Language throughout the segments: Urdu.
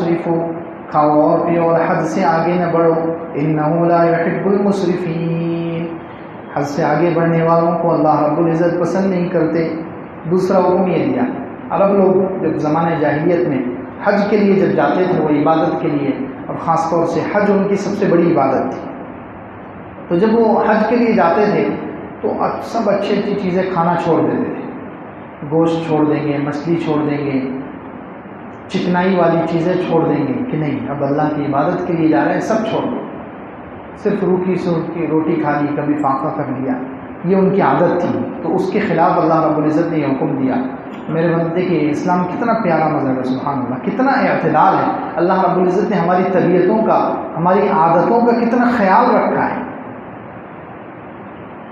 تسرفوا، کھاؤ اور پیو اور حد سے آگے نہ بڑھو، انہ لا یحب المسرفین، حد سے آگے بڑھنے والوں کو اللہ رب العزت پسند نہیں کرتے۔ دوسرا حکم یہ دیا، عرب لوگ جب زمانہ جاہلیت میں حج کے لیے جب جاتے تھے، وہ عبادت کے لیے، اور خاص طور سے حج ان کی سب سے بڑی عبادت تھی، تو جب وہ حج کے لیے جاتے تھے تو سب اچھی اچھی چیزیں کھانا چھوڑ دیتے تھے، گوشت چھوڑ دیں گے، مچھلی چھوڑ دیں گے، چکنائی والی چیزیں چھوڑ دیں گے کہ نہیں اب اللہ کی عبادت کے لیے جا رہے ہیں، سب چھوڑ دو، صرف روکھی سوکھی روٹی کھا لی، کبھی فاقہ کر لیا، یہ ان کی عادت تھی۔ تو اس کے خلاف اللہ رب العزت نے یہ حکم دیا۔ میرے بندے کہ اسلام کتنا پیارا مذہب ہے، سبحان اللہ، کتنا اعتدال ہے۔ اللہ رب العزت نے ہماری طبیعتوں کا، ہماری عادتوں کا کتنا خیال رکھا ہے۔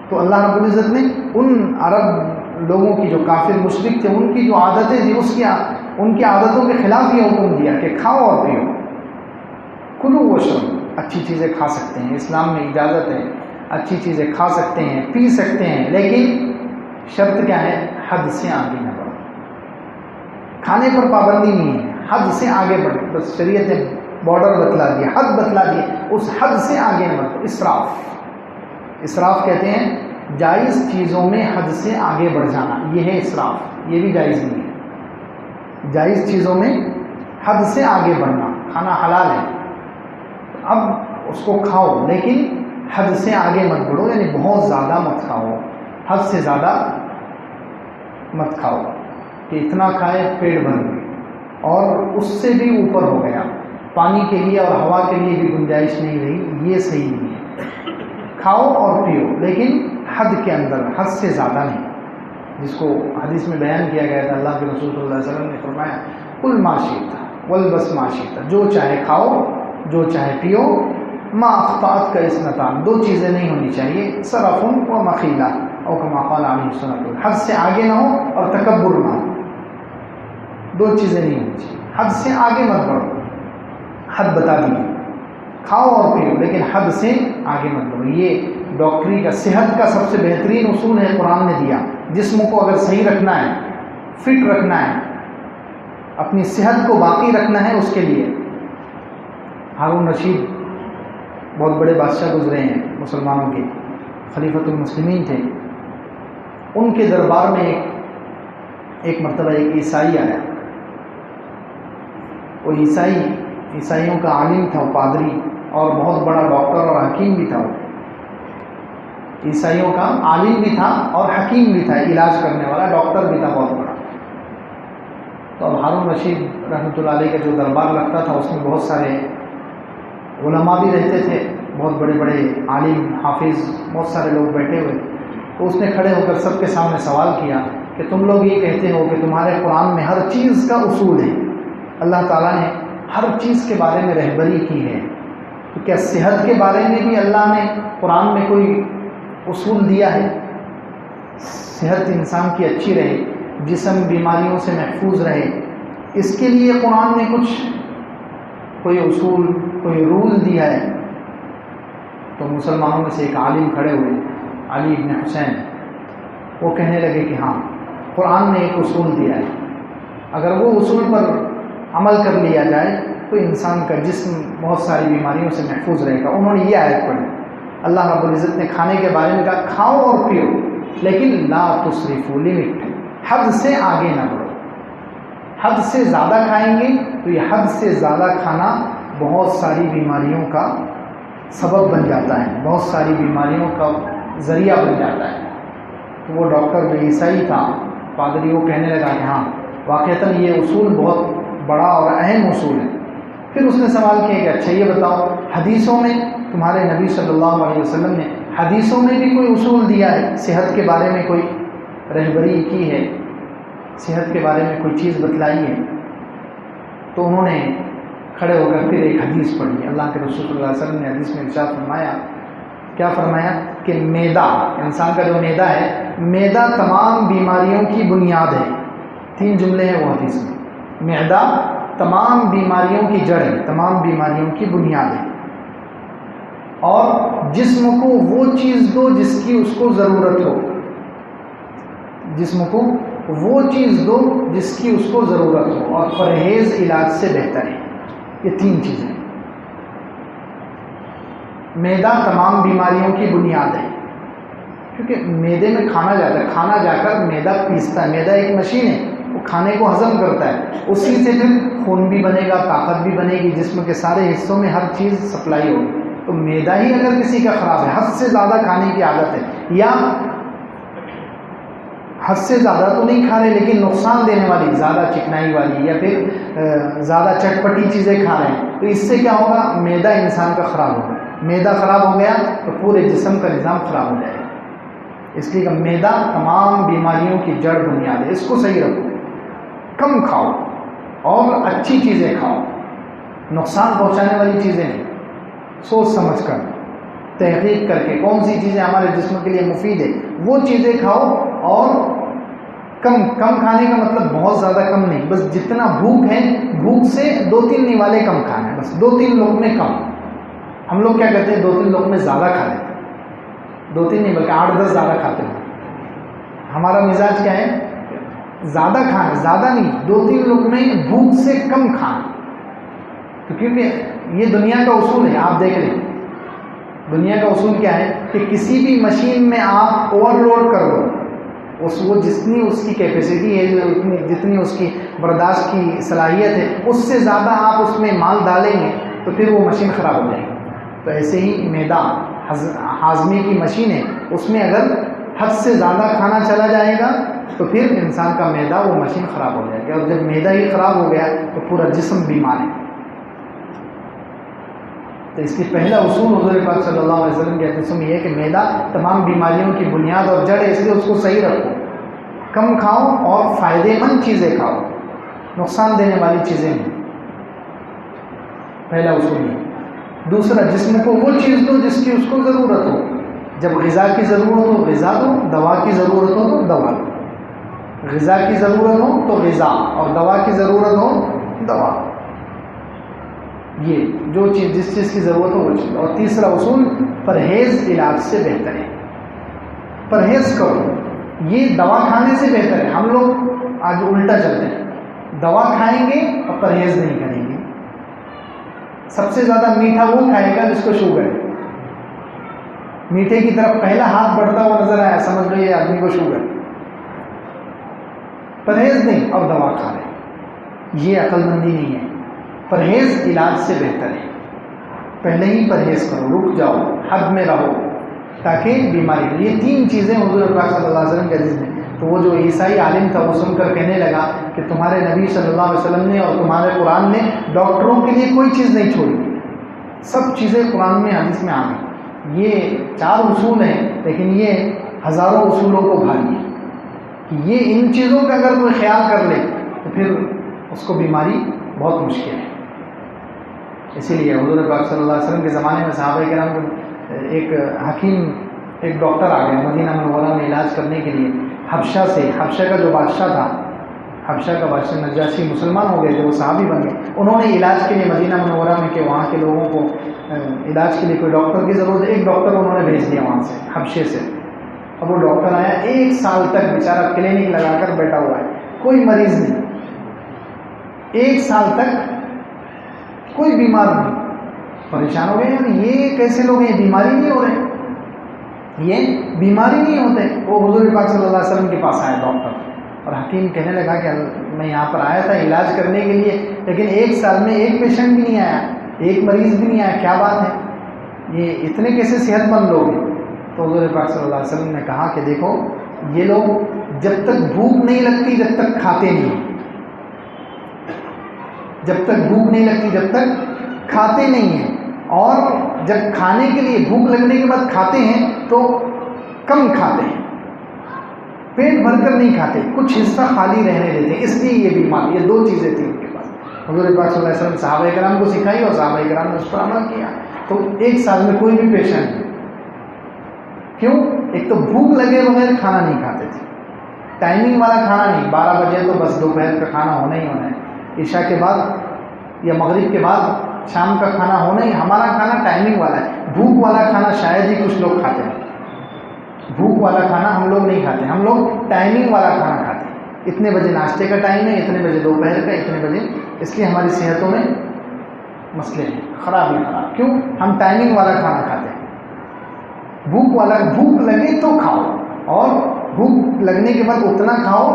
تو اللہ رب العزت نے ان عرب لوگوں کی جو کافر مشرک تھے، ان کی جو عادتیں تھیں، ان کی عادتوں کے خلاف یہ حکم دیا کہ کھاؤ اور پیو، کلو وشرب، اچھی چیزیں کھا سکتے ہیں، اسلام میں اجازت ہے، اچھی چیزیں کھا سکتے ہیں، پی سکتے ہیں، لیکن شرط کیا ہے؟ حد سے آگے نہ بڑھو۔ کھانے پر پابندی نہیں ہے، حد سے آگے بڑھو، بس شریعت نے بارڈر بتلا دیا، حد بتلا دی، اس حد سے آگے نہ بڑھو۔ اسراف کہتے ہیں جائز چیزوں میں حد سے آگے بڑھ جانا، یہ ہے اسراف، یہ بھی جائز نہیں ہے۔ جائز چیزوں میں حد سے آگے بڑھنا، کھانا حلال ہے، اب اس کو کھاؤ لیکن حد سے آگے مت بڑھو، یعنی بہت زیادہ مت کھاؤ، حد سے زیادہ مت کھاؤ کہ اتنا کھائے پیٹ بھر گئے اور اس سے بھی اوپر ہو گیا، پانی کے لیے اور ہوا کے لیے بھی گنجائش نہیں رہی، یہ صحیح نہیں ہے۔ کھاؤ اور پیو لیکن حد کے اندر، حد سے زیادہ نہیں، جس کو حدیث میں بیان کیا گیا تھا، اللہ کے رسول صلی اللہ علیہ وسلم نے فرمایا کل ما شئت والبس ما شئت، جو چاہے کھاؤ، جو چاہے پیو، ما اخطأت کا اثنتان، دو چیزیں نہیں ہونی چاہیے، صرف و مخیلہ، او کما قال علیہ الصلوۃ، حد سے آگے نہ ہو اور تکبر نہ ہو، دو چیزیں نہیں ہونی چاہیے، حد سے آگے مت بڑھو، حد بتا دیجیے، کھاؤ اور پیو لیکن حد سے آگے مت بڑھو۔ یہ ڈاکٹری کا، صحت کا سب سے بہترین اصول ہے، قرآن نے دیا۔ جسم کو اگر صحیح رکھنا ہے، فٹ رکھنا ہے، اپنی صحت کو باقی رکھنا ہے، اس کے لیے ہارون رشید بہت بڑے بادشاہ گزرے ہیں مسلمانوں کے، خلیفۃ المسلمین تھے، ان کے دربار میں ایک مرتبہ ایک عیسائی آیا، وہ عیسائیوں کا عالم تھا، وہ پادری اور بہت بڑا ڈاکٹر اور حکیم بھی تھا، وہ عیسائیوں کا عالم بھی تھا اور حکیم بھی تھا، علاج کرنے والا ڈاکٹر بھی تھا بہت بڑا۔ تو اب ہارون رشید رحمۃ اللہ علیہ کا جو دربار لگتا تھا، اس میں بہت سارے علماء بھی رہتے تھے، بہت بڑے بڑے عالم، حافظ، بہت سارے لوگ بیٹھے ہوئے۔ تو اس نے کھڑے ہو کر سب کے سامنے سوال کیا کہ تم لوگ یہ کہتے ہو کہ تمہارے قرآن میں ہر چیز کا اصول ہے، اللہ تعالیٰ نے ہر چیز کے بارے میں رہبری کی ہے، تو کیا صحت کے بارے میں بھی اللہ نے قرآن میں کوئی اصول دیا ہے؟ صحت انسان کی اچھی رہے، جسم بیماریوں سے محفوظ رہے، اس کے لیے قرآن نے کوئی اصول، کوئی رول دیا ہے؟ تو مسلمانوں میں سے ایک عالم کھڑے ہوئے، علی ابن حسین، وہ کہنے لگے کہ ہاں، قرآن نے ایک اصول دیا ہے، اگر وہ اصول پر عمل کر لیا جائے تو انسان کا جسم بہت ساری بیماریوں سے محفوظ رہے گا۔ انہوں نے یہ آیت پڑھی، اللہ رب العزت نے کھانے کے بارے میں کہا کھاؤ اور پیو لیکن لا تسرفوا، لمٹ، حد سے آگے نہ بڑھو۔ حد سے زیادہ کھائیں گے تو یہ حد سے زیادہ کھانا بہت ساری بیماریوں کا سبب بن جاتا ہے، بہت ساری بیماریوں کا ذریعہ بن جاتا ہے۔ تو وہ ڈاکٹر جو عیسائی تھا، پادری، وہ کہنے لگا کہ ہاں واقعتاً یہ اصول بہت بڑا اور اہم اصول ہے۔ پھر اس نے سوال کیا کہ اچھا یہ بتاؤ، حدیثوں میں تمہارے نبی صلی اللہ علیہ وسلم نے حدیثوں میں بھی کوئی اصول دیا ہے، صحت کے بارے میں کوئی رہبری کی ہے، صحت کے بارے میں کوئی چیز بتلائی ہے؟ تو انہوں نے کھڑے ہو کر پھر ایک حدیث پڑھی، اللہ کے رسول صلی اللہ علیہ وسلم نے حدیث میں ارشاد فرمایا، کیا فرمایا کہ معدہ، انسان کا جو معدہ ہے، معدہ تمام بیماریوں کی بنیاد ہے۔ 3 جملے ہیں وہ حدیث میں، معدہ تمام بیماریوں کی جڑ ہے، تمام بیماریوں کی بنیاد ہے، اور جسم کو وہ چیز دو جس کی اس کو ضرورت ہو، جسم کو وہ چیز دو جس کی اس کو ضرورت ہو، اور پرہیز علاج سے بہتر ہے۔ یہ 3 چیزیں. معدہ تمام بیماریوں کی بنیاد ہے، کیونکہ معدے میں کھانا جاتا ہے، کھانا جا کر معدہ پیستا ہے. معدہ ایک مشین ہے، وہ کھانے کو ہضم کرتا ہے، اسی سے پھر خون بھی بنے گا، طاقت بھی بنے گی، جسم کے سارے حصوں میں ہر چیز سپلائی ہوگی. تو معدہ ہی اگر کسی کا خراب ہے، حد سے زیادہ کھانے کی عادت ہے، یا حد سے زیادہ تو نہیں کھا رہے لیکن نقصان دینے والی، زیادہ چکنائی والی، یا پھر زیادہ چٹپٹی چیزیں کھا رہے ہیں، تو اس سے کیا ہوگا؟ معدہ انسان کا خراب ہوگا. معدہ خراب ہو گیا تو پورے جسم کا نظام خراب ہو جائے گا. اس لیے کہ معدہ تمام بیماریوں کی جڑ بنیاد ہے. اس کو صحیح رکھو، کم کھاؤ اور اچھی چیزیں کھاؤ، نقصان پہنچانے والی چیزیں نہیں. سوچ سمجھ کر، تحقیق کر کے کون سی چیزیں ہمارے جسم کے لیے مفید ہے وہ چیزیں کھاؤ. اور کم کھانے کا مطلب بہت زیادہ کم نہیں، بس جتنا بھوک ہے، بھوک سے 2-3 نوالے کم کھانا ہے، بس 2-3 لقمے کم. ہم لوگ کیا کرتے ہیں؟ 2-3 لقمے زیادہ کھا لیتے ہیں، 2-3 نہیں بلکہ 8-10 زیادہ کھاتے ہیں. ہمارا مزاج کیا ہے؟ زیادہ کھانا، زیادہ نہیں، 2-3 لقمے بھوک سے کم کھانا. تو کیونکہ یہ دنیا کا اصول ہے، آپ دیکھ لیں دنیا کا اصول کیا ہے کہ کسی بھی مشین میں آپ اوور لوڈ کر دو، وہ جتنی اس کی کیپیسٹی ہے، جتنی اس کی برداشت کی صلاحیت ہے، اس سے زیادہ آپ اس میں مال ڈالیں گے تو پھر وہ مشین خراب ہو جائے گی. تو ایسے ہی معدہ ہاضمے کی مشین ہے، اس میں اگر حد سے زیادہ کھانا چلا جائے گا تو پھر انسان کا معدہ، وہ مشین خراب ہو جائے گی. اور جب معدہ ہی خراب ہو گیا تو پورا جسم بیمار ہے. تو اس کی پہلا اصول حضور پاک صلی اللہ علیہ وسلم کے حدیث میں یہ ہے کہ معدہ تمام بیماریوں کی بنیاد اور جڑ ہے، اس لیے اس کو صحیح رکھو، کم کھاؤ اور فائدے مند چیزیں کھاؤ، نقصان دینے والی چیزیں نہیں. پہلا اصول یہ. دوسرا، جسم کو وہ چیز دو جس کی اس کو ضرورت ہو. جب غذا کی ضرورت ہو غذا دو، دوا کی ضرورت ہو تو دوا دو. غذا کی ضرورت ہو تو غذا، اور دوا کی ضرورت ہو دوا. یہ جو چیز جس چیز کی ضرورت ہو وہ چیز. اور تیسرا اصول، پرہیز علاج سے بہتر ہے. پرہیز کرو، یہ دوا کھانے سے بہتر ہے. ہم لوگ آج الٹا چلتے ہیں، دوا کھائیں گے اور پرہیز نہیں کریں گے. سب سے زیادہ میٹھا وہ کھائے گا جس کو شوگر ہے. میٹھے کی طرف پہلا ہاتھ بڑھتا ہوا نظر آیا، سمجھ لو یہ آدمی کو شوگر. پرہیز نہیں اور دوا کھا رہے، یہ عقل مندی نہیں ہے. پرہیز علاج سے بہتر ہے. پہلے ہی پرہیز کرو، رک جاؤ، حد میں رہو تاکہ بیماری. یہ 3 چیزیں حضور پاک صلی اللہ علیہ وسلم کے حدیث میں. تو وہ جو عیسائی عالم تھا وہ سن کر کہنے لگا کہ تمہارے نبی صلی اللہ علیہ وسلم نے اور تمہارے قرآن نے ڈاکٹروں کے لیے کوئی چیز نہیں چھوڑی، سب چیزیں قرآن میں حدیث میں آ گئی. یہ 4 اصول ہیں لیکن یہ ہزاروں اصولوں کو بھاری ہے کہ یہ ان چیزوں کا اگر کوئی خیال کر لے تو پھر اس کو بیماری بہت مشکل ہے. اسی لیے حضور پاک صلی اللہ علیہ وسلم کے زمانے میں صحابہ کرام کو ایک حکیم، ایک ڈاکٹر آ گیا مدینہ منورہ میں علاج کرنے کے لیے حبشہ سے. حبشہ کا جو بادشاہ تھا، حبشہ کا بادشاہ نجاشی مسلمان ہو گئے تھے، وہ صحابی بن گئے. انہوں نے علاج کے لیے مدینہ منورہ میں کہ وہاں کے لوگوں کو علاج کے لیے کوئی ڈاکٹر کی ضرورت ہے، ایک ڈاکٹر انہوں نے بھیج دیا وہاں سے، حبشے سے. اب وہ ڈاکٹر آیا، 1 سال تک بیچارہ کلینک لگا کر بیٹھا ہوا ہے، کوئی مریض نہیں. 1 سال تک کوئی بیمار نہیں. پریشان ہو گئے، یار یہ کیسے لوگ ہیں، بیماری نہیں ہو رہے، یہ بیماری نہیں ہوتے. وہ حضور پاک صلی اللہ علیہ وسلم کے پاس آیا ڈاکٹر، اور حکیم کہنے لگا کہ میں یہاں پر آیا تھا علاج کرنے کے لیے، لیکن 1 سال میں ایک پیشنٹ بھی نہیں آیا، ایک مریض بھی نہیں آیا، کیا بات ہے، یہ اتنے کیسے صحت مند لوگ ہیں؟ تو حضور پاک صلی اللہ علیہ وسلم نے کہا کہ دیکھو، یہ لوگ جب تک بھوک نہیں لگتی جب تک کھاتے نہیں، جب تک بھوک نہیں لگتی جب تک کھاتے نہیں ہیں، اور جب کھانے کے لیے بھوک لگنے کے بعد کھاتے ہیں تو کم کھاتے ہیں، پیٹ بھر کر نہیں کھاتے، کچھ حصہ خالی رہنے دیتے ہیں. اس لیے یہ بیماری، یہ 2 چیزیں تھیں ان کے پاس. حضور پاک صلی اللہ علیہ وسلم صحابہ کرام کو سکھائی اور صحابہ کرام نے اس پر عمل کیا. تو 1 سال میں کوئی بھی پیشنٹ نہیں. کیوں؟ ایک تو بھوک لگے بغیر کھانا نہیں کھاتے تھے، ٹائمنگ والا کھانا نہیں، 12 بجے تو بس دوپہر کا کھانا ہونا ہی ہونا ہے، عشاء کے بعد یا مغرب کے بعد شام کا کھانا ہونا ہی. ہمارا کھانا ٹائمنگ والا ہے، بھوک والا کھانا شاید ہی کچھ لوگ کھاتے ہیں. بھوک والا کھانا ہم لوگ نہیں کھاتے، ہم لوگ ٹائمنگ والا کھانا کھاتے ہیں. اتنے بجے ناشتے کا ٹائم ہے، اتنے بجے دوپہر کا، اتنے بجے. اس لیے ہماری صحتوں میں مسئلے ہیں، خراب ہی خراب. کیوں؟ ہم ٹائمنگ والا کھانا کھاتے ہیں. بھوک لگے تو کھاؤ، اور بھوک لگنے کے بعد اتنا کھاؤ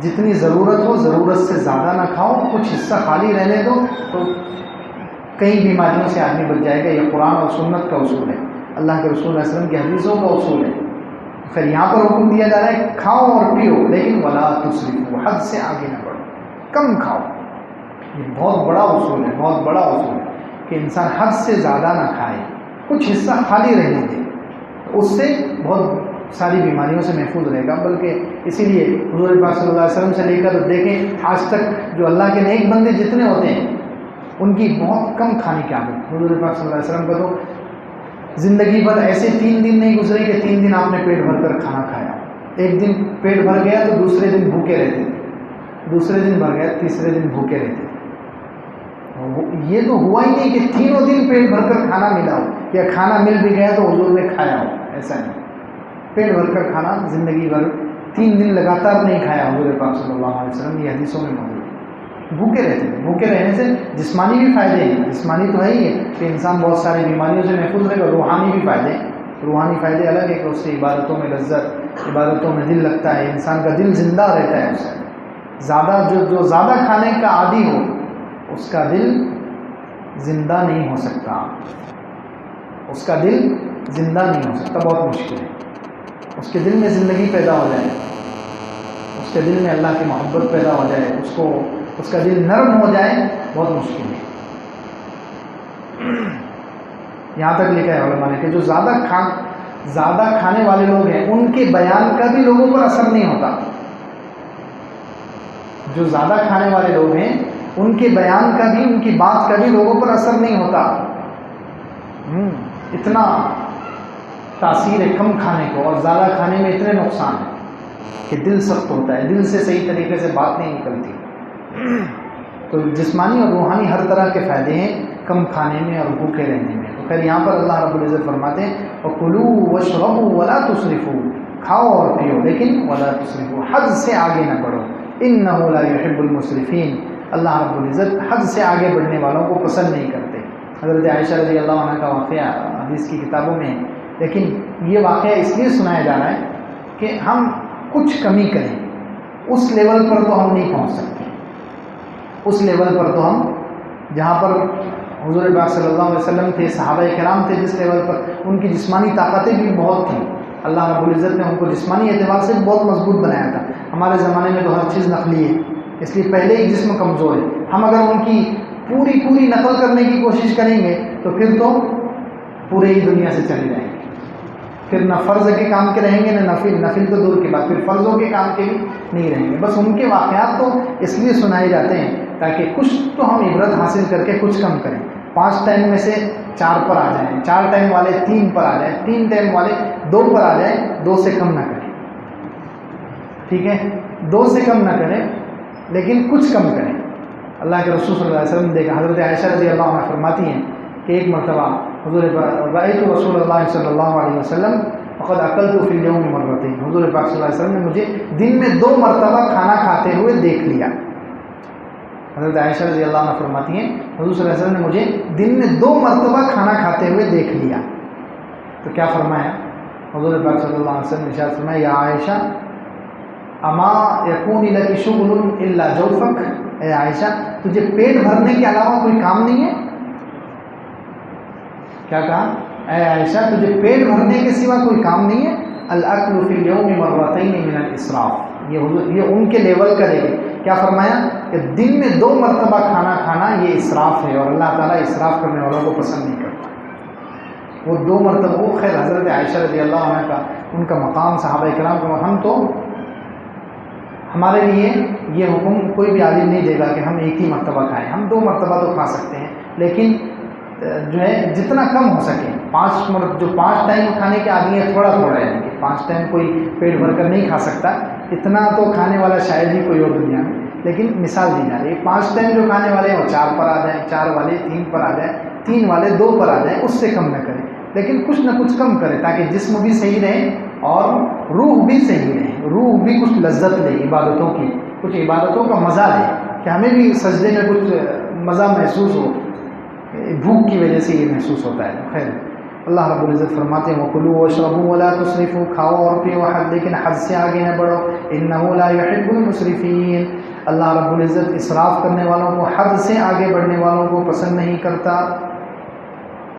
جتنی ضرورت ہو، ضرورت سے زیادہ نہ کھاؤ. کچھ حصہ خالی رہنے دو تو کئی بیماریوں سے آدمی بچ جائے گا. یہ قرآن اور سنت کا اصول ہے، اللہ کے رسول علیہ وسلم کی حدیثوں کا اصول ہے. پھر یہاں پر حکم دیا جا رہا ہے کھاؤ اور پیو، لیکن ولا تسرفوا، حد سے آگے نہ بڑھو، کم کھاؤ. یہ بہت بڑا اصول ہے، بہت بڑا اصول ہے کہ انسان حد سے زیادہ نہ کھائے، کچھ حصہ خالی رہنے دے. اس سے بہت ساری بیماریوں سے محفوظ رہے گا. بلکہ اسی لیے حضور پاک صلی اللہ علیہ وسلم سے لے کر دیکھیں آج تک جو اللہ کے نیک بندے جتنے ہوتے ہیں ان کی بہت کم کھانے کی عادت. حضور پاک صلی اللہ علیہ وسلم کا تو زندگی بھر ایسے 3 دن نہیں گزرے کہ 3 دن آپ نے پیٹ بھر کر کھانا کھایا. ایک دن پیٹ بھر گیا تو دوسرے دن بھوکے رہتے تھے، دوسرے دن بھر گیا تیسرے دن بھوکے رہتے تھے. یہ تو ہوا ہی نہیں کہ تینوں دن پیٹ بھر کر کھانا ملا ہو، یا کھانا مل بھی گیا تو حضور نے کھایا ہو. ایسا نہیں، پیٹ بھر کر کھانا زندگی بھر 3 دن لگاتار نہیں کھایا حضور پاک صلی اللہ علیہ وسلم. یہ حدیثوں میں موجود ہے. بھوکے رہتے ہیں. بھوکے رہنے سے جسمانی بھی فائدے ہیں، جسمانی تو ہے ہی ہے کہ انسان بہت ساری بیماریوں سے محفوظ رہے گا. روحانی بھی فائدے، روحانی فائدے الگ ہے کہ اس سے عبادتوں میں لذت، عبادتوں میں دل لگتا ہے، انسان کا دل زندہ رہتا ہے. اس سے زیادہ جو زیادہ کھانے کا عادی ہو اس کا دل زندہ نہیں ہو سکتا، اس کا دل زندہ نہیں ہو سکتا، بہت مشکل ہے. اس کے دل میں زندگی پیدا ہو جائے، اس کے دل میں اللہ کی محبت پیدا ہو جائے، اس کا دل نرم ہو جائے، بہت مشکل ہے. یہاں تک لکھا ہے علماء نے کہ جو زیادہ کھانے والے لوگ ہیں ان کے بیان کا بھی لوگوں پر اثر نہیں ہوتا. جو زیادہ کھانے والے لوگ ہیں ان کے بیان کا بھی، ان کی بات کا بھی لوگوں پر اثر نہیں ہوتا. اتنا تاثیر ہے کم کھانے کو، اور زیادہ کھانے میں اتنے نقصان ہیں کہ دل سخت ہوتا ہے، دل سے صحیح طریقے سے بات نہیں نکلتی. تو جسمانی اور روحانی ہر طرح کے فائدے ہیں کم کھانے میں اور بھوکے رہنے میں. تو خیر یہاں پر اللہ رب العزت فرماتے ہیں وَكُلُوا وَاشْرَبُوا وَلَا تُسْرِفُوا، کھاؤ اور پیو لیکن وَلَا تُسْرِفُوا، حد سے آگے نہ بڑھو. إِنَّهُ لَا يُحِبُّ الْمُسْرِفِينَ، اللہ رب العزت حد سے آگے بڑھنے والوں کو پسند نہیں کرتے. حضرت عائشہ رضی اللہ عنہ کا واقعہ حدیث کی کتابوں میں ہے، لیکن یہ واقعہ اس لیے سنایا جا رہا ہے کہ ہم کچھ کمی کریں. اس لیول پر تو ہم نہیں پہنچ سکتے، اس لیول پر تو ہم جہاں پر حضور پاک صلی اللہ علیہ وسلم تھے، صحابہ کرام تھے، جس لیول پر ان کی جسمانی طاقتیں بھی بہت تھیں. اللہ رب العزت نے ان کو جسمانی اعتبار سے بہت مضبوط بنایا تھا. ہمارے زمانے میں تو ہر چیز نقلی ہے، اس لیے پہلے ہی جسم کمزور ہے. ہم اگر ان کی پوری نقل کرنے کی کوشش کریں گے تو پھر تو پورے ہی دنیا سے چلے جائیں گے. پھر نہ فرض کے کام کے رہیں گے نہ نفل تو دور کے بعد پھر فرضوں کے کام کے بھی نہیں رہیں گے. بس ان کے واقعات تو اس لیے سنائے جاتے ہیں تاکہ کچھ تو ہم عبرت حاصل کر کے کچھ کم کریں. 5 ٹائم میں سے 4 پر آ جائیں، 4 ٹائم والے 3 پر آ جائیں، 3 ٹائم والے 2 پر آ جائیں، 2 سے کم نہ کریں. ٹھیک ہے، 2 سے کم نہ کریں لیکن کچھ کم کریں. اللہ کے رسول صلی اللہ علیہ وسلم نے دیکھا، حضرت عائشہ رضی اللہ عنہ فرماتی ہیں کہ ایک مرتبہ حضور رأیت رسول اللہ صلی اللہ علیہ وسلم فقد اکلت فی اليوم مرتين، حضور پاک صلی اللہ علیہ وسلم نے مجھے دن میں 2 مرتبہ کھانا کھاتے ہوئے دیکھ لیا. حضرت عائشہ رضی اللہ عنہ فرماتی ہیں حضور صلی اللہ علیہ وسلم نے مجھے دن میں 2 مرتبہ کھانا کھاتے ہوئے دیکھ لیا. تو کیا فرمایا حضور پاک صلی اللہ علیہ وسلم نے؟ ارشاد فرمایا یا عائشہ اما یکون لک شغل الا جوفک، اے عائشہ تجھے پیٹ بھرنے کے علاوہ کوئی کام نہیں ہے؟ کیا کہا؟ اے عائشہ تجھے پیٹ بھرنے کے سوا کوئی کام نہیں ہے؟ الاکل فی اليوم مرتين من الاسراف، یہ ان کے لیول کا دیکھیں. کیا فرمایا کہ دن میں 2 مرتبہ کھانا کھانا یہ اسراف ہے، اور اللہ تعالیٰ اسراف کرنے والوں کو پسند نہیں کرتا. وہ 2 مرتبہ، وہ خیر حضرت عائشہ رضی اللہ عنہ کا ان کا مقام، صحابہ کرام کا، ہم تو ہمارے لیے یہ حکم کوئی بھی عالم نہیں دے گا کہ ہم 1 ہی مرتبہ کھائیں. ہم 2 مرتبہ تو کھا سکتے ہیں، لیکن جو ہے جتنا کم ہو سکے. 5 ٹائم کھانے کے عادی ہیں تھوڑا ہے، کہ 5 ٹائم کوئی پیٹ بھر کر نہیں کھا سکتا، اتنا تو کھانے والا شاید ہی کوئی اور دنیا میں. لیکن مثال دی جا رہی ہے 5 ٹائم جو کھانے والے ہیں وہ 4 پر آ جائیں، 4 والے 3 پر آ جائیں، 3 والے 2 پر آ جائیں، اس سے کم نہ کریں. لیکن کچھ نہ کچھ کم کریں تاکہ جسم بھی صحیح رہے اور روح بھی صحیح رہے. روح بھی کچھ لذت لے عبادتوں کی، کچھ عبادتوں کا مزہ لے، کہ ہمیں بھی سجدے میں کچھ مزہ محسوس ہو. بھوک کی وجہ سے یہ محسوس ہوتا ہے. خیر اللہ رب العزت فرماتے ہیں وَكُلُوا وَاشْرَبُوا وَلَا تُسْرِفُوا، کھاؤ اور پیو لیکن حد سے آگے نہ بڑھو، إِنَّهُ لَا يُحِبُّ الْمُسْرِفِينَ، اللہ رب العزت اسراف کرنے والوں کو، حد سے آگے بڑھنے والوں کو پسند نہیں کرتا.